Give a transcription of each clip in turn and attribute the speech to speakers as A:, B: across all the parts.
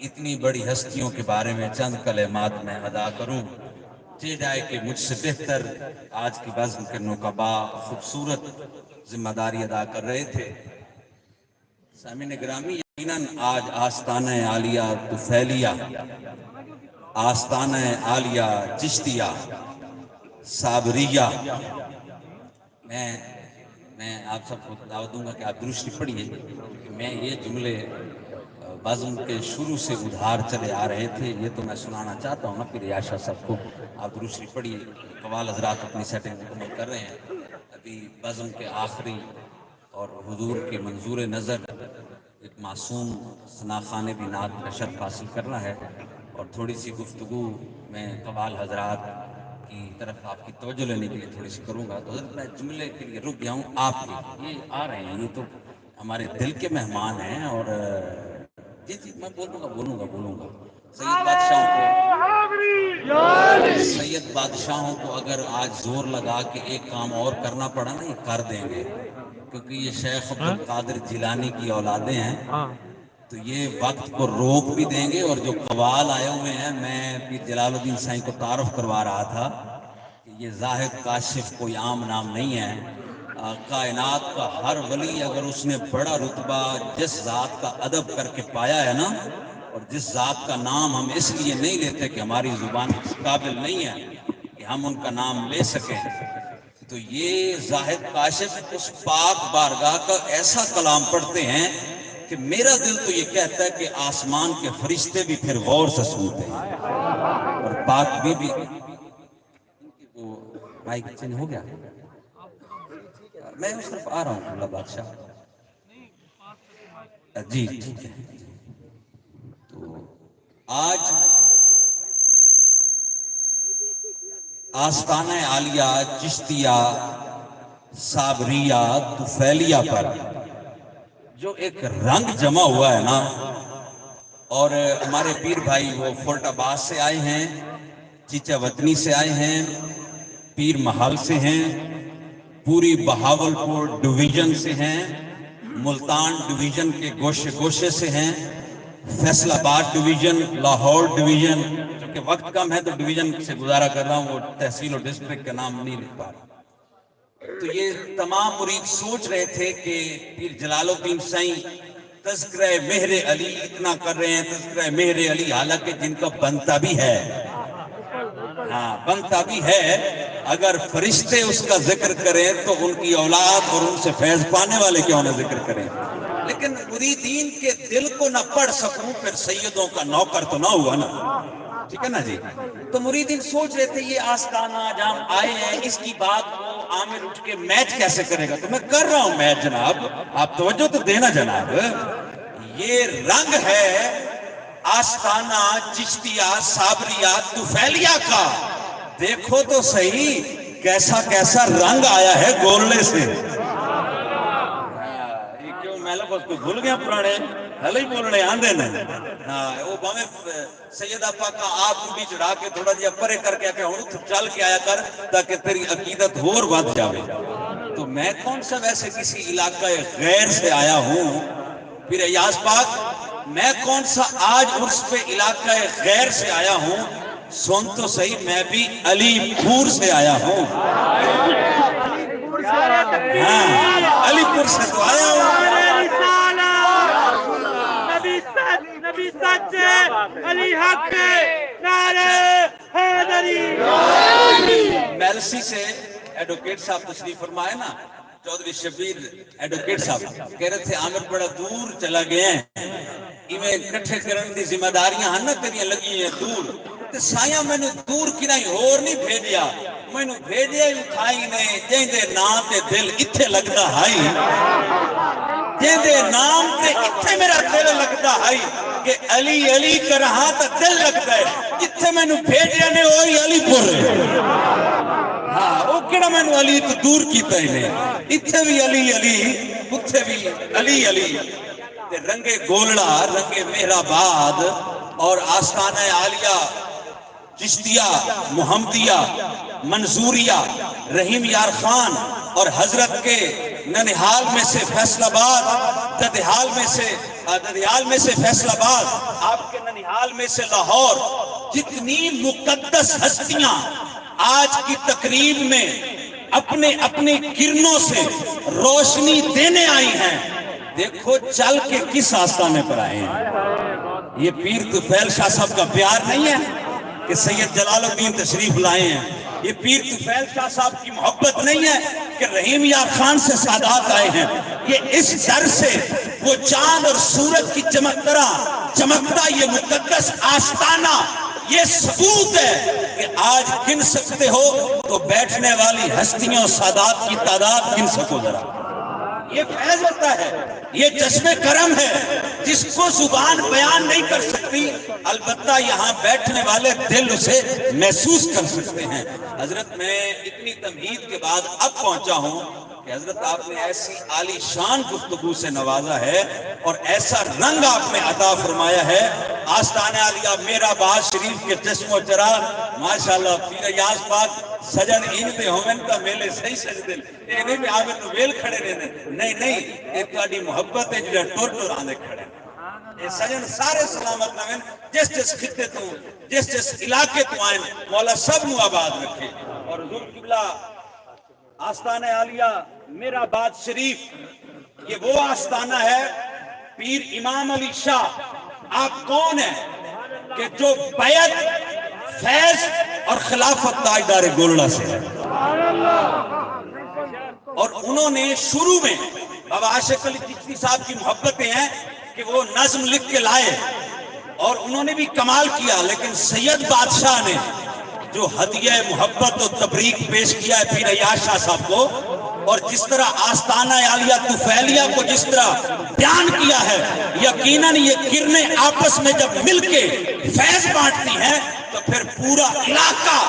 A: اتنی بڑی ہستیوں کے بارے میں چند کلمات میں ادا کروں، یہ جائے کہ مجھ سے بہتر آج کی بزم کے نقبا خوبصورت ذمہ داری ادا کر رہے تھے۔ سامعین گرامی، یقیناً آج آستانہ عالیہ طفیلیہ، آستانہ عالیہ چشتیہ، صابریہ، میں آپ سب کو دعوت دوں گا کہ آپ درود شریف پڑھیے، کہ میں یہ جملے بزم کے شروع سے ادھار چلے آ رہے تھے، یہ تو میں سنانا چاہتا ہوں نا پھر یاشا صاحب کو۔ آپ درود شریف پڑھیے، قوال حضرات اپنی سیٹنگ مکمل کر رہے ہیں، ابھی بزم کے آخری اور حضور کے منظور نظر ایک معصوم ثناخان بھی نعت کا شرف حاصل کرنا ہے، اور تھوڑی سی گفتگو میں قوال حضرات کی طرف آپ کی توجہ لینے کے لیے تھوڑی سی کروں گا۔ تو حضرت میں جملے کے لیے رک گیا ہوں، آپ کے یہ آ رہے ہیں، یہ تو ہمارے دل کے مہمان ہیں، اور جی میں بولوں گا سید بادشاہوں کو اگر آج زور لگا کے ایک کام اور کرنا پڑا نا، یہ کر دیں گے، کیونکہ یہ شیخ عبد القادر جیلانی کی اولادیں ہیں، تو یہ وقت کو روک بھی دیں گے۔ اور جو قوال آئے ہوئے ہیں، میں پیر جلال الدین سائیں کو تعارف کروا رہا تھا کہ یہ زاہد کاشف کوئی عام نام نہیں ہے، کائنات کا ہر ولی اگر اس نے بڑا رتبہ جس ذات کا ادب کر کے پایا ہے نا، اور جس ذات کا نام ہم اس لیے نہیں لیتے کہ ہماری زبان اس قابل نہیں ہے کہ ہم ان کا نام لے سکیں، تو یہ زاہد کاشف اس پاک بارگاہ کا ایسا کلام پڑھتے ہیں کہ میرا دل تو یہ کہتا ہے کہ آسمان کے فرشتے بھی پھر غور سے سنتے ہیں۔ اور پاک بی بی وہ مائک چینج ہو گیا، میں اس طرف آ رہا ہوں اللہ بادشاہ، جی ٹھیک ہے۔ تو آج آستانہ عالیہ چشتیہ صابریہ طفیلیہ پر جو ایک رنگ جمع ہوا ہے نا، اور ہمارے پیر بھائی وہ فورٹ عباس سے آئے ہیں، چیچا وطنی سے آئے ہیں، پیر محل سے ہیں، پوری بہاولپور ڈویژن سے ہیں، ملتان ڈویژن کے گوشے گوشے سے ہیں، فیصل آباد ڈویژن، لاہور ڈویژن، چونکہ وقت کم ہے تو ڈویژن سے گزارا کر رہا ہوں، وہ تحصیل اور ڈسٹرکٹ کا نام نہیں لکھ پا رہا۔ تو یہ تمام مرید سوچ رہے تھے کہ پیر جلال الدین سائیں تذکرہ مہر علی اتنا کر رہے ہیں، تذکرہ مہر علی، حالانکہ جن کا بنتا بھی ہے، ہاں بنتا بھی ہے، اگر فرشتے اس کا ذکر کریں تو ان کی اولاد اور ان سے فیض پانے والے کیوں نہ ذکر کریں، لیکن مریدین کے دل کو نہ پڑھ سکوں پھر سیدوں کا نوکر تو نہ ہوا نا، ٹھیک ہے نا جی۔ تو مریدین سوچ رہے تھے یہ آستانہ جہاں آئے ہیں، اس کی بات کو عامر اٹھ کے میچ کیسے کرے گا، تو میں کر رہا ہوں میچ جناب، آپ توجہ تو دینا جناب۔ یہ رنگ ہے آستانہ چشتیہ صابریہ طفیلیہ کا، دیکھو تو صحیح کیسا کیسا رنگ آیا ہے گولنے سے۔ یہ کیوں میں لفظ کو بھول گیا، پرانے ہل ہی بولنے آندے نے، وہ باویں سیدہ پاکا آپ کو بھی چڑھا کے تھوڑا جیا پرے کر کے کہ ہوں تو چل کے آیا کر تاکہ تیری عقیدت اور بڑھ جاوے۔ تو میں کون سا ویسے کسی علاقہ غیر سے آیا ہوں، پھر ایاز پاک میں کون سا آج عرس پہ علاقہ غیر سے آیا ہوں، سن تو صحیح میں بھی علی پور سے آیا ہوں، علی پور سے تو آیا ہوں۔
B: نبی سچے علی حق نعرہ حیدری۔
A: میلسی سے ایڈوکیٹ صاحب تشریف فرمائے نا، چودھری شبیر ایڈوکیٹ صاحب کہہ رہے تھے عامر بڑا دور چلا گئے ہیں، ایویں کٹھے کرن دی ذمہ داریاں ہن نا تیریاں لگی ہیں دور، تے سایاں میں نے دور کی نہیں اور نہیں بھیجیا، میں نے بھیجیا ہی اٹھائی نے جہیں دے نام تے دل اتھے لگتا ہائی، جہیں دے نام تے اتھے میرا دل لگتا ہائی، کہ علی علی کرہاں تا دل لگتا ہے، اتھے میں نے بھیجیا نے وہی علی پور ہے، ہاں وہ کڑا میں نے علی تو دور کیتا ہی نے، اتھے بھی علی علی، اتھے بھی علی علی، تے رنگ گولڑا، رنگ مہرآباد اور آستانہ عالیہ چشتیہ محمدیہ منظوریہ رحیم یار خان اور حضرت کے ننہال میں سے فیصل آباد، ددیال میں سے فیصل آباد، آپ کے ننہال میں سے لاہور، جتنی مقدس ہستیاں آج کی تقریب میں اپنے اپنی کرنوں سے روشنی دینے آئی ہیں، دیکھو چل کے کس آستانے پر آئے ہیں۔ یہ پیر طفیل شاہ صاحب کا پیار نہیں ہے کہ سید جلال الدین تشریف لائے ہیں، یہ پیر طفیل شاہ صاحب کی محبت نہیں ہے کہ رحیم یار خان سے سادات آئے ہیں، یہ اس در سے وہ چاند اور سورج کی چمکتا یہ مقدس آستانہ، یہ ثبوت ہے کہ آج گن سکتے ہو تو بیٹھنے والی ہستیوں سادات کی تعداد گن سکو ذرا۔ یہ فیض ہوتا ہے، یہ چشم کرم ہے جس کو زبان بیان نہیں کر سکتی، البتہ یہاں بیٹھنے والے دل اسے محسوس کر سکتے ہیں۔ حضرت میں اتنی تمہید کے بعد اب پہنچا ہوں کہ حضرت آپ نے ایسی عالی شان گفتگو سے نوازا ہے اور ایسا رنگ آپ نے عطا فرمایا ہے، آستانہ عالیہ میرا باز شریف کے چشم و چراغ ماشاءاللہ پیر ایاز پاک سجن این پہ ہومن کا میلے صحیح سجدے اے نہیں بھی آمن نو ویل کھڑے رہنے نہیں ایک تاڑی محبت ہے جو ٹور ٹور آنے کھڑے اے سجن سارے سلامت نوین جس خطے تو جس علاقے تو آئیں مولا سب نو آباد رکھے۔ اور حضور قبلہ آستانہ عالیہ میرا باز شریف یہ وہ آستانہ ہے، پیر امام علی شاہ آپ کون ہیں کہ جو بیعت فیض اور خلافت تاجدار گولڑا سے ہے، اور انہوں نے شروع میں بابا عاشق علی چشتی صاحب کی محبتیں ہیں کہ وہ نظم لکھ کے لائے اور انہوں نے بھی کمال کیا، لیکن سید بادشاہ نے جو ہدیہ محبت و تبریک پیش کیا ہے پیر ایاز شاہ صاحب کو، اور جس طرح آستانہ عالیہ طفیلیہ کو جس طرح بیان کیا ہے، یقیناً یہ کرنیں آپس میں جب مل کے فیض بانٹتی ہیں تو پھر پورا علاقہ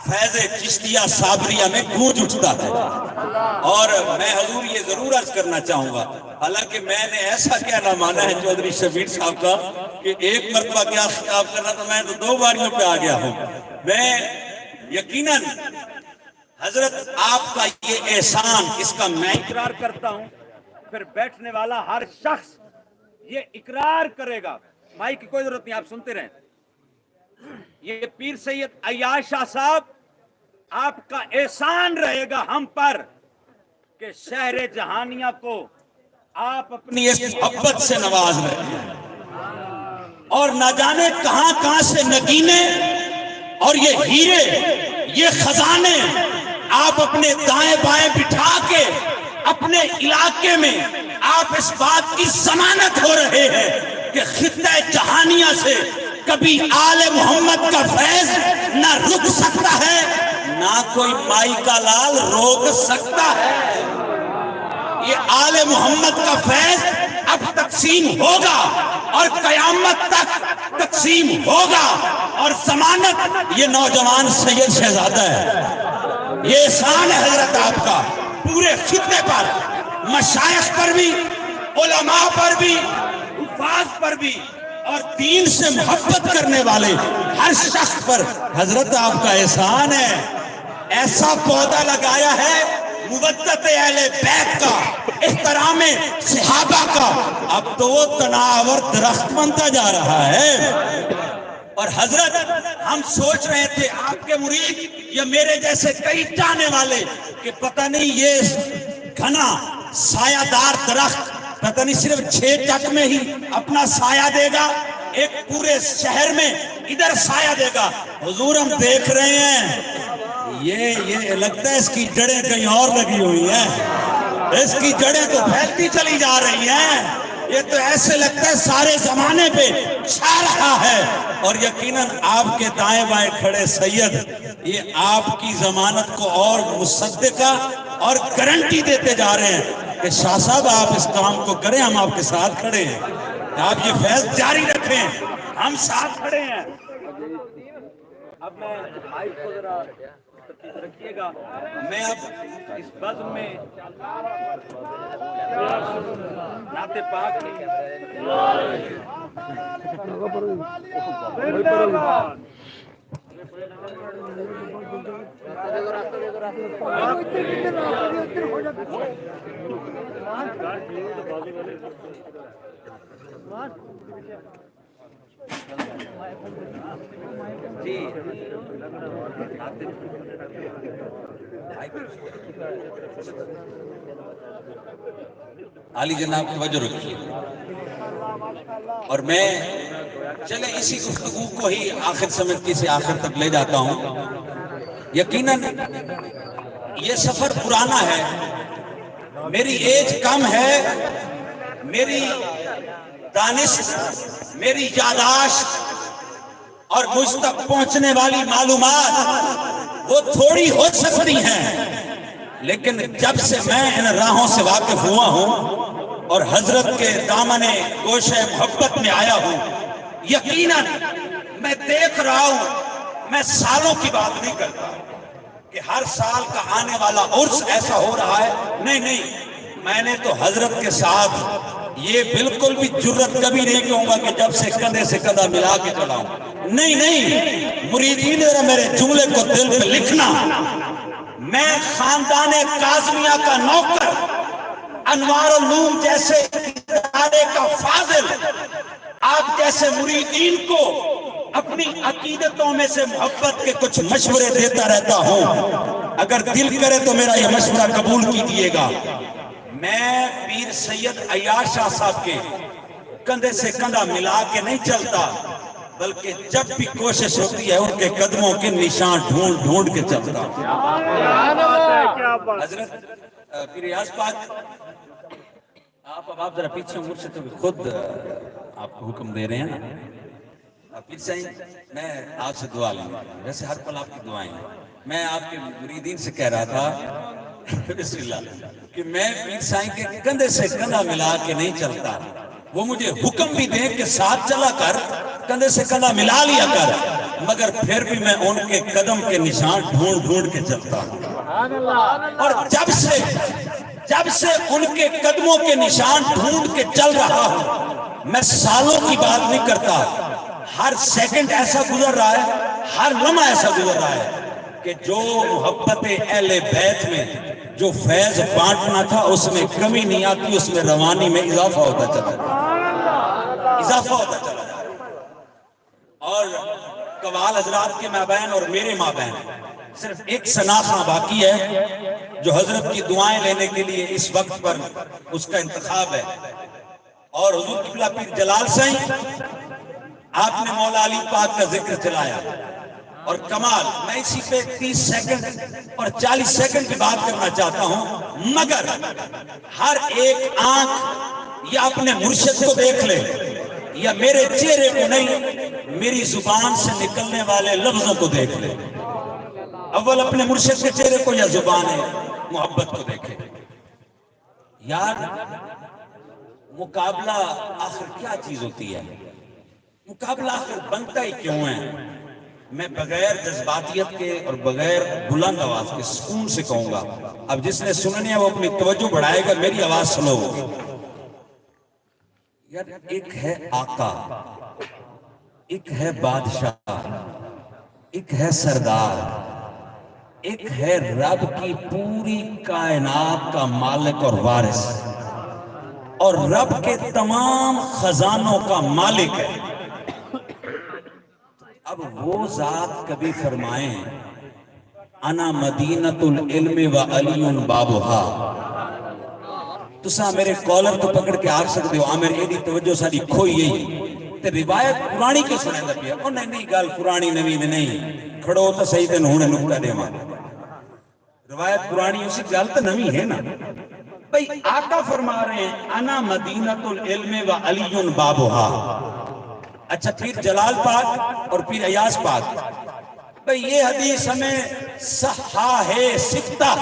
A: فیض چشتیہ صابریہ میں گونج اٹھتا ہے۔ اور میں حضور یہ ضرور عرض کرنا چاہوں گا، حالانکہ میں نے ایسا کیا نہ مانا ہے چودھری شبیر صاحب کا کہ ایک مرتبہ کیا خطاب کرنا تو میں تو 2 باریوں پہ آ گیا ہوں۔ میں یقیناً حضرت آپ کا یہ احسان اس کا میں اقرار کرتا ہوں، پھر بیٹھنے والا ہر شخص یہ اقرار کرے گا، مائک کی کوئی ضرورت نہیں، آپ سنتے رہیں۔ یہ پیر سید ایاز شاہ صاحب آپ کا احسان رہے گا ہم پر کہ شہر جہانیہ کو آپ اپنی اس محبت سے نواز رہے ہیں، اور نہ جانے کہاں کہاں سے نگینے اور یہ ہیرے یہ خزانے آپ اپنے دائیں بائیں بٹھا کے اپنے علاقے میں آپ اس بات کی ضمانت ہو رہے ہیں کہ خطہ جہانیہ سے کبھی آل محمد کا فیض نہ رک سکتا ہے نہ کوئی مائی کا لال روک سکتا ہے۔ یہ آل محمد کا فیض اب تقسیم ہوگا اور قیامت تک تقسیم ہوگا، اور ضمانت یہ نوجوان سید شہزادہ ہے۔ یہ احسان ہے حضرت آپ کا پورے خطے پر، مشائخ پر بھی، علماء پر بھی، حفاظ پر بھی، اور دین سے محبت کرنے والے ہر شخص پر حضرت آپ کا احسان ہے۔ ایسا پودا لگایا ہے مودت اہل بیت کا، احترام صحابہ کا، اب تو وہ تناور درخت بنتا جا رہا ہے۔ اور حضرت ہم سوچ رہے تھے آپ کے مرید یا میرے جیسے کئی جانے والے کہ پتہ نہیں یہ گھنا سایہ دار درخت پتہ نہیں صرف 6 ٹک میں ہی اپنا سایہ دے گا، ایک پورے شہر میں ادھر سایہ دے گا۔ حضور ہم دیکھ رہے ہیں یہ لگتا ہے اس کی جڑیں کہیں اور لگی ہوئی ہیں، اس کی جڑیں تو پھیلتی چلی جا رہی ہیں، یہ تو ایسے لگتا ہے سارے زمانے پہ چھا رہا ہے۔ اور یقیناً آپ کے دائیں بائیں کھڑے سید یہ آپ کی ضمانت کو اور مصدقہ اور گارنٹی دیتے جا رہے ہیں کہ شاہ صاحب آپ اس کام کو کریں، ہم آپ کے ساتھ کھڑے ہیں، آپ یہ فیض جاری رکھیں، ہم ساتھ کھڑے ہیں۔ اب میں مائک کو ذرا رکھیے گا، میں اب اس بزم میں نعت پاک علی جناب توجہ رکھیے، اور میں چلے اسی گفتگو کو ہی آخر سمجھتی سے آخر تک لے جاتا ہوں۔ یقیناً یہ سفر پرانا ہے، میری ایج کم ہے، میری دانش، میری یادداشت اور مجھ تک پہنچنے والی معلومات وہ تھوڑی ہو سکتی ہیں، لیکن جب سے میں ان راہوں سے واقف ہوا ہوں اور حضرت کے دامن گوشہ محبت میں آیا ہوں، یقیناً میں دیکھ رہا ہوں، میں سالوں کی بات نہیں کرتا کہ ہر سال کا آنے والا عرس ایسا ہو رہا ہے، نہیں، میں نے تو حضرت کے ساتھ یہ بالکل بھی جرت کبھی نہیں کہوں گا کہ جب سے کندھے سے کندھا ملا کے چلا ہوں، نہیں، مریدین ذرا میرے جملے کو دل پہ لکھنا، میں خاندان کاظمیہ کا نوکر، انوار العلوم جیسے ادارے کا فاضل، آپ جیسے مریدین کو اپنی عقیدتوں میں سے محبت کے کچھ مشورے دیتا رہتا ہوں، اگر دل کرے تو میرا یہ مشورہ قبول کیجئے گا۔ میں پیر سید عیاش شاہ صاحب کے کندھے سے کندھا ملا کے نہیں چلتا، بلکہ جب بھی کوشش ہوتی ہے ان کے قدموں کے نشان ڈھونڈ ڈھونڈ کے چلتا ہوں۔ حضرت پیر ایاز پاک، آپ ذرا پیچھے مجھ سے تو خود آپ کو حکم دے رہے ہیں نا، پیر صاحب میں آپ سے دعا لوں گا، ویسے ہر پل آپ کی دعائیں ہیں، میں آپ کے مریدین سے کہہ رہا تھا بسم اللہ کہ میں پیر صاحب کے کندھے سے کندھا ملا کے نہیں چلتا، وہ مجھے حکم بھی دیں کہ ساتھ چلا کر کندھے سے کندھا ملا لیا کر، مگر پھر بھی میں ان کے قدم کے نشان ڈھونڈ ڈھونڈ کے چلتا ہوں، اور جب سے ان کے قدموں کے نشان ڈھونڈ کے چل رہا ہوں، میں سالوں کی بات نہیں کرتا، ہر سیکنڈ ایسا گزر رہا ہے، ہر لمحہ ایسا گزر رہا ہے کہ جو محبت اہل بیت میں جو فیض بانٹنا تھا اس میں کمی نہیں آتی، اس میں روانی میں اضافہ ہوتا چلا اور قوال حضرات کے مابین اور میرے مابین صرف ایک شناخہ باقی ہے جو حضرت کی دعائیں لینے کے لیے اس وقت پر اس کا انتخاب ہے، اور حضور قبلہ پیر جلال سائیں، آپ نے مولا علی پاک کا ذکر چلایا، اور کمال میں اسی پہ 30 سیکنڈ اور 40 سیکنڈ کی بات کرنا چاہتا ہوں، مگر ہر ایک آنکھ یا اپنے مرشد کو دیکھ لے یا میرے چہرے کو نہیں، میری زبان سے نکلنے والے لفظوں کو دیکھ لے، اول اپنے مرشد کے چہرے کو یا زبان محبت کو دیکھے۔ یار مقابلہ آخر کیا چیز ہوتی ہے؟ مقابلہ آخر بنتا ہی کیوں ہے؟ میں بغیر جذباتیت کے اور بغیر بلند آواز کے سکون سے کہوں گا، اب جس نے سننی ہے وہ اپنی توجہ بڑھائے گا، میری آواز سنو ہوگی۔ یار ایک ہے آقا، ایک ہے بادشاہ، ایک ہے سردار، ایک ہے رب کی پوری کائنات کا مالک اور وارث، اور رب کے تمام خزانوں کا مالک ہے۔ اب وہ ذات کبھی فرمائیں انا مدینۃ العلم و علی بابھا، تسا میرے کالر کو پکڑ کے آکھ سکتے ہو عامر ایڈی توجہ ساری کھوئی یہی تے روایت پرانی کے سنے دا پیا، اور نہیں گال پرانی نوی نہیں، کھڑو تا صحیح تے نونے نکتہ دے ماں، روایت پرانی اسی گال تا نوی ہے نا بھئی۔ آقا فرما رہے ہیں انا مدینۃ العلم و علی بابھا، اچھا پیر جلال پاک اور پیر ایاز پاک، بھئی یہ حدیث ہمیں صحاح ستہ،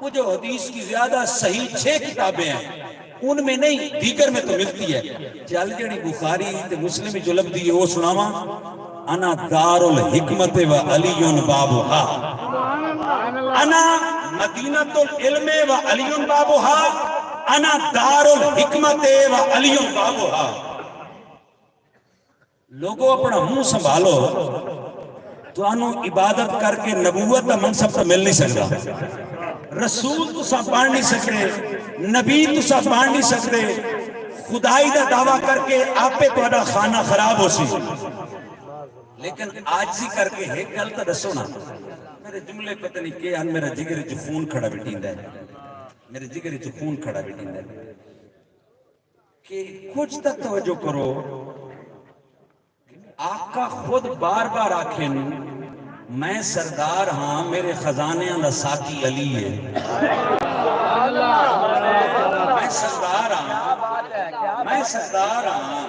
A: وہ جو حدیث کی زیادہ صحیح 6 کتابیں ہیں ان میں نہیں دیگر میں تو ملتی ہے، چل جڑی بخاری تے مسلم جو لفظی ہے وہ سناواں، انا دار الحکمت و علی بابھا، انا مدینۃ العلم و علی بابھا، انا دار الحکمت و علی بابھا۔ لوگوں اپنا منہ سنبھالو، تو انو عبادت کر کے نبوت دا منصب تو مل نہیں سکتا. رسول تو سا بان نہیں سکتے, نبی تو سا بان نہیں سکتے, خدائی دا دعویٰ کر کے آپے تو اڈا خانہ خراب ہو سی. لیکن آجزی کر کے ایک گل تو دسو نا, میرے جملے پتہ نہیں کہ میرا جگر جو خون کھڑا بیٹھیں ہے, میرے جگر جو خون کھڑا بیٹھیں ہے کہ کچھ تک توجہ کرو. آقا خود بار بار آکھیں میں سردار ہاں, میرے خزانے دا ساقی علی ہے. میں سردار ہاں, میں سردار ہاں,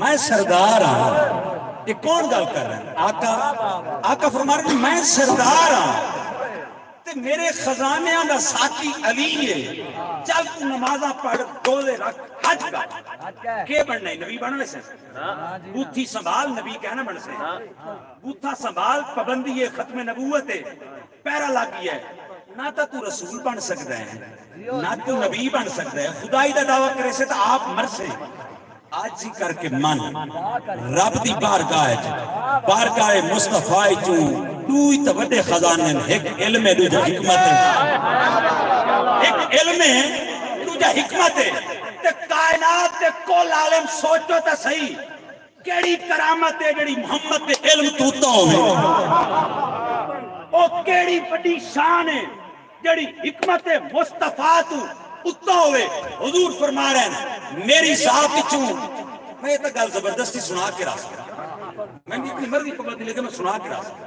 A: میں سردار ہاں. یہ کون گل کر رہے ہیں؟ آقا فرما رہے ہیں میں سردار ہاں تے میرے خزانے دا ساقی علی ہے. چل تو نمازہ پڑھ, روزے رکھ, حج کر, کے بننا ہے نبی بننے سے, بوتھی سنبھال نبی کہنا بن سے, بوتھا سنبھال پابندی ختم نبوت ہے, پیرا لگی ہے. نہ تو رسول بن سکتا ہے, نہ تو نبی بن سکتا ہے. خدائی دا دعویٰ کرے سے تو آپ مر سے. آج ہی کر کے من رب دی بارگاہ مصطفیٰ چوں دوئی تو بڑے خزانے ایک علم ہے, دوجہ حکمت ہے. ایک علم ہے, دوجہ حکمت ہے. تے کائنات تے کل عالم سوچو تا صحیح کیڑی کرامت ہے جڑی محمد تے علم توتا ہوئے, او کیڑی بڑی شان ہے جڑی حکمت مصطفیٰ تو اتا ہوئے. حضور فرما رہے ہیں میری ذات چوں, میں یہ تو گل زبردستی سنا کے رہا سکتا, میں بھی اپنی مرضی پابندی لیکن میں سنا کے رہا سکتا.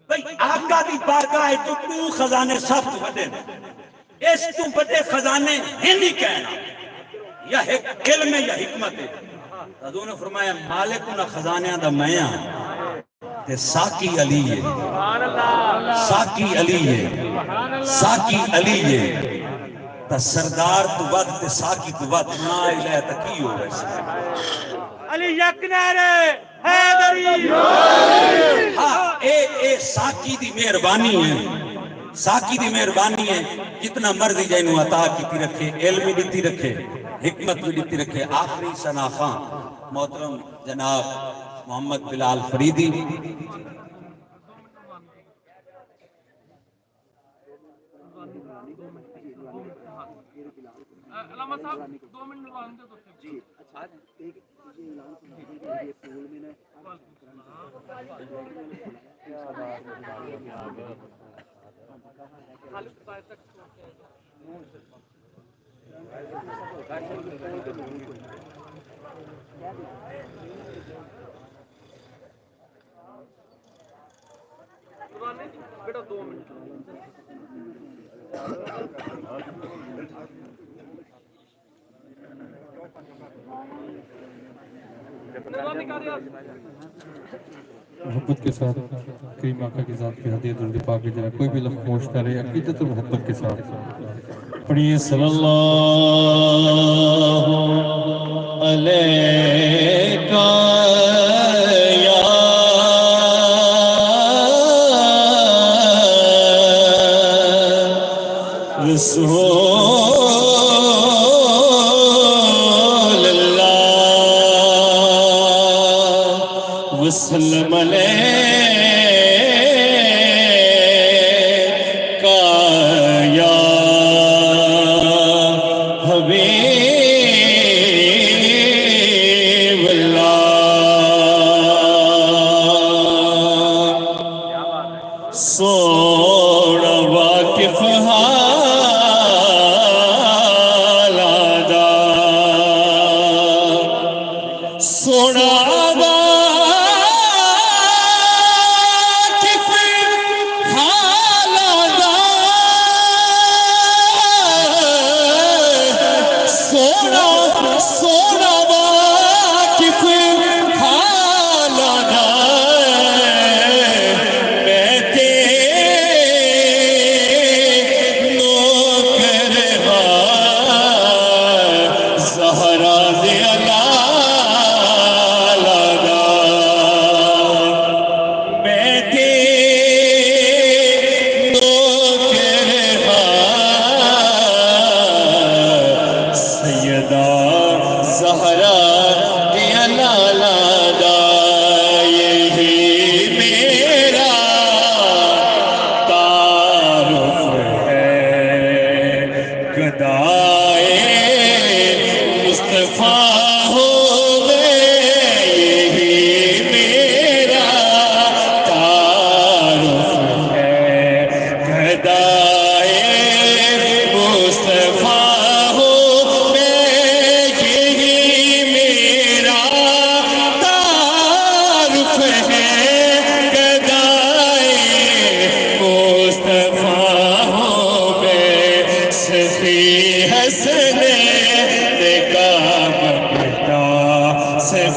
A: بھئی آقا دی بارگاہ جو تو خزانے سب تو بڑے ہیں, اس تو بڑے خزانے ہیں نہیں کہنا, یا علم ہے یا حکمت ہے. حضور نے فرمایا مالک انہا خزانے دا میاں تے ساقی علی ہے, ساقی علی ہے, ساقی علی ہے. تا سردار تو وقت تے ساقی تو وقت نا الہ تکی ہو ویسے.
B: علی یک نعرے حیدری.
A: ہاں اے ساقی دی مہربانی ہے, ساقی دی مہربانی ہے. جتنا مرضی جائنو عطا کی رکھے, علم دیتی رکھے, حکمت بھی دیتی رکھے. آخری سناخاں محترم جناب محمد بلال فریدی.
C: علامہ صاحب 2 منٹ نوان دے تو جی. اچھا ایک یہ اعلان سنا ہے کہ اسکول میں بیٹا 2 منٹ
D: محبت کے ساتھ کریم آقا کی ذات کی ہدیہ درود پاک کی جناب کوئی بھی لفظ خاموش کرے عقیدت اور محبت کے ساتھ پڑھیے صلی اللہ علیہ یا رسول وسلم علیکہ یا حبیب اللہ. سوڑا واقف حالادا, سوڑا زہرا دیا لالا دا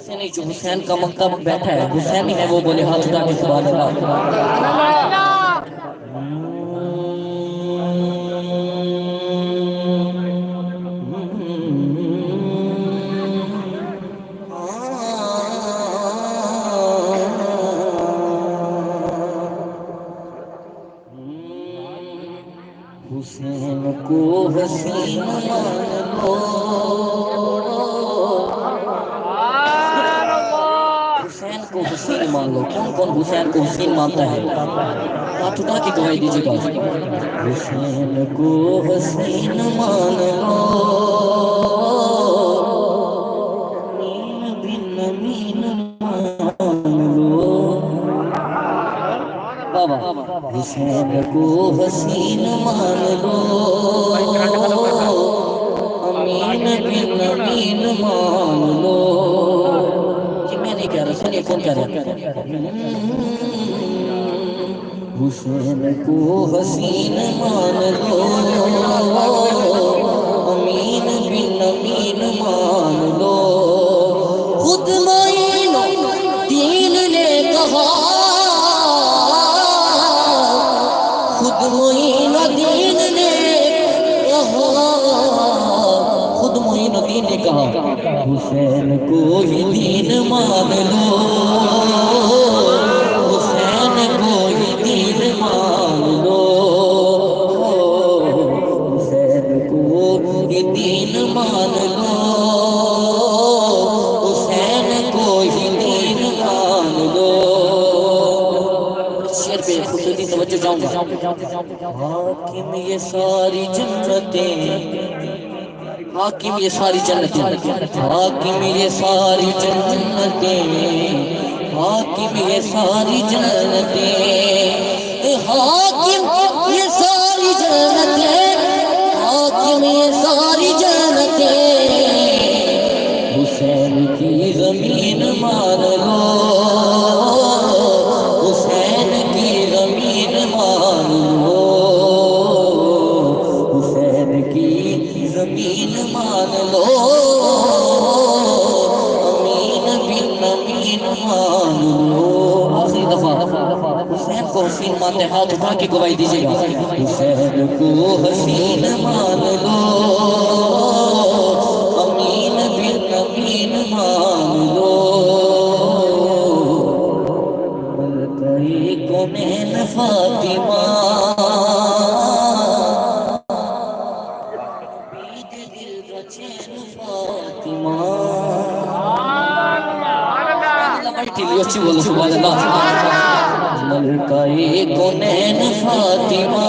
E: ایسے نہیں جو حسین کا مکتب بیٹھا ہے حسین ہی ہے وہ بولے ہاتھ اٹھا کے سبحان اللہ حسین کو حسین مان لو حسین کو حسین مان لو کون کون حسین کو حسین مانتا ہے ہاتھ اٹھا کے گواہی دیجیے گا حسین کو حسین مان لو مین بن مین مان لو بابا حسین کو حسین مان لو امین بن امین مان لو یہ میں نہیں کہہ رہا سنیے کون کہہ رہا حسین کو حسین مان لو امین بن امین مان لو خود معین دین نے کہا خود معین الدین نے کہا خود معین الدین نے کہا حسین کو ہی دین مان لو حسین کو ہی دین مان لو حسین کو ہی دین مان لو حسین کو ہی دین مان لو شعر پہ خصوصی توجہ جاؤں گا حاکم یہ ساری جنتیں حاکم یہ ساری جنتیں حاکم یہ ساری جنتیں حاکم یہ ساری جنتیں حاکم یہ ساری جنتیں حاکم یہ ساری جنتیں حسین کی زمین مان لو حسین کی زمین مان لو حسین کی زمین مان لو امین بن امین مان لو آخری دفعہ حسین کو حسین مانتے ہاتھ اٹھا کے گواہی دیجیے گا حسین کو حسین مان لو امین بن امین مان لو ملکہ کونین فاطمہ ملکہ کونین فاطمہ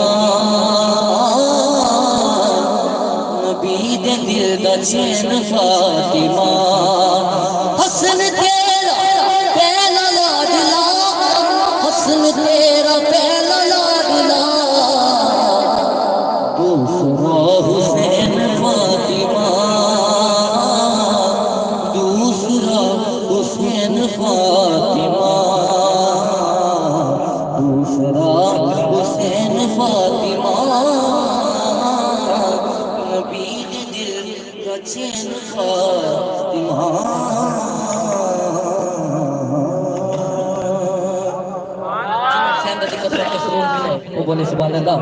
E: نبی دے دل دا چین فاطمہ حسن تیرا پہلا لاڈلا حسن تیرا پہلا لاڈلا دوسرا حسین فاطمہ دوسرا حسین فاطمہ دوسرا حسین فاطمہ نبی دل کا چین فاطمہ وہ بولے سبحان اللہ